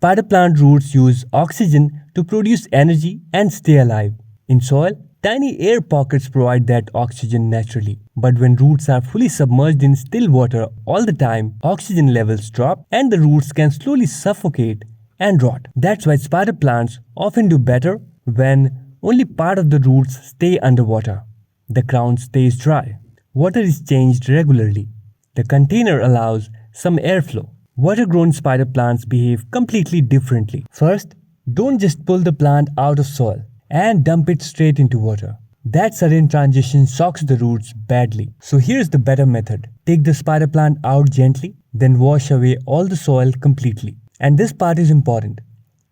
Spider plant roots use oxygen to produce energy and stay alive. In soil, tiny air pockets provide that oxygen naturally. But when roots are fully submerged in still water all the time, oxygen levels drop and the roots can slowly suffocate and rot. That's why spider plants often do better when only part of the roots stay underwater. The crown stays dry. Water is changed regularly. The container allows some airflow. Water-grown spider plants behave completely differently. First, don't just pull the plant out of soil and dump it straight into water. That sudden transition shocks the roots badly. So here's the better method. Take the spider plant out gently, then wash away all the soil completely. And this part is important.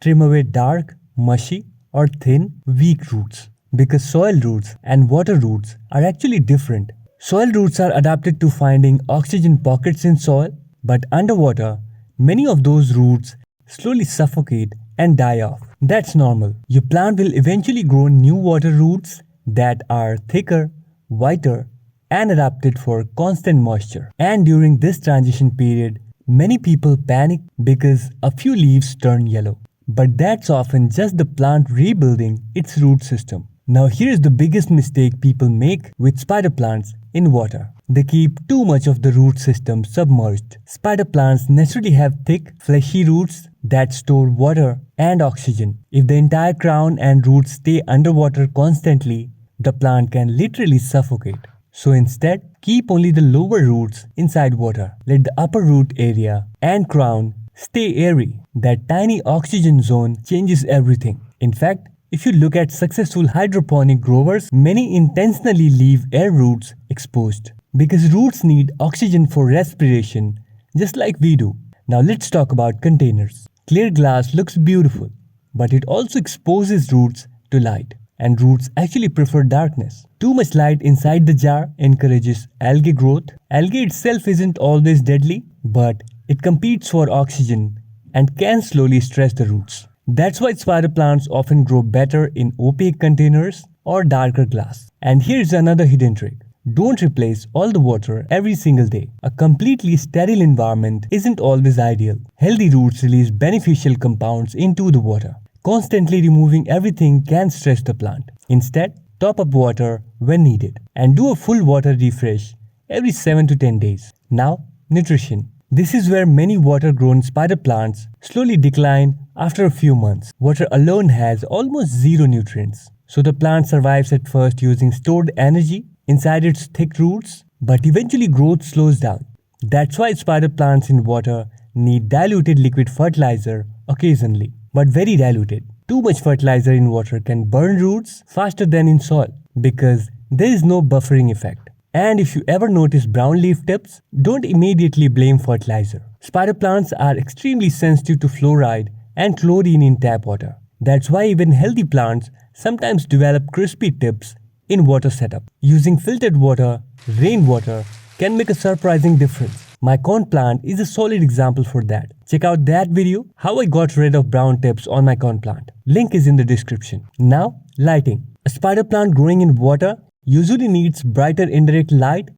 Trim away dark, mushy, or thin, weak roots. Because soil roots and water roots are actually different. Soil roots are adapted to finding oxygen pockets in soil, but underwater, many of those roots slowly suffocate and die off. That's normal. Your plant will eventually grow new water roots that are thicker, whiter, and adapted for constant moisture. And during this transition period, many people panic because a few leaves turn yellow. But that's often just the plant rebuilding its root system. Now here's the biggest mistake people make with spider plants in water. They keep too much of the root system submerged. Spider plants naturally have thick, fleshy roots that store water and oxygen. If the entire crown and roots stay underwater constantly, the plant can literally suffocate. So instead, keep only the lower roots inside water. Let the upper root area and crown stay airy. That tiny oxygen zone changes everything. In fact, if you look at successful hydroponic growers, many intentionally leave air roots exposed because roots need oxygen for respiration, just like we do. Now let's talk about containers. Clear glass looks beautiful, but it also exposes roots to light, and roots actually prefer darkness. Too much light inside the jar encourages algae growth. Algae itself isn't always deadly, but it competes for oxygen and can slowly stress the roots. That's why spider plants often grow better in opaque containers or darker glass. And here's another hidden trick. Don't replace all the water every single day. A completely sterile environment isn't always ideal. Healthy roots release beneficial compounds into the water. Constantly removing everything can stress the plant. Instead, top up water when needed and do a full water refresh every 7 to 10 days. Now, nutrition. This is where many water-grown spider plants slowly decline after a few months. Water alone has almost zero nutrients. So the plant survives at first using stored energy inside its thick roots, but eventually growth slows down. That's why spider plants in water need diluted liquid fertilizer occasionally, but very diluted. Too much fertilizer in water can burn roots faster than in soil because there is no buffering effect. And if you ever notice brown leaf tips, don't immediately blame fertilizer. Spider plants are extremely sensitive to fluoride and chlorine in tap water. That's why even healthy plants sometimes develop crispy tips in water setup. Using filtered water, rainwater can make a surprising difference. My corn plant is a solid example for that. Check out that video, how I got rid of brown tips on my corn plant. Link is in the description. Now, lighting. A spider plant growing in water usually needs brighter indirect light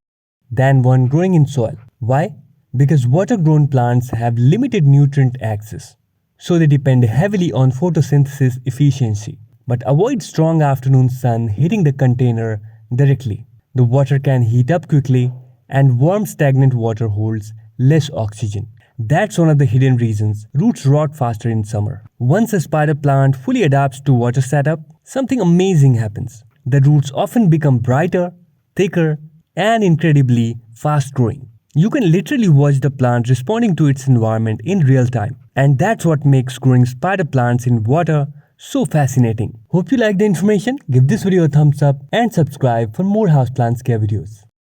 than one growing in soil. Why? Because water-grown plants have limited nutrient access, so they depend heavily on photosynthesis efficiency. But avoid strong afternoon sun hitting the container directly. The water can heat up quickly, and warm stagnant water holds less oxygen. That's one of the hidden reasons roots rot faster in summer. Once a spider plant fully adapts to water setup, something amazing happens. The roots often become brighter, thicker, and incredibly fast-growing. You can literally watch the plant responding to its environment in real time. And that's what makes growing spider plants in water so fascinating. Hope you liked the information. Give this video a thumbs up and subscribe for more houseplant care videos.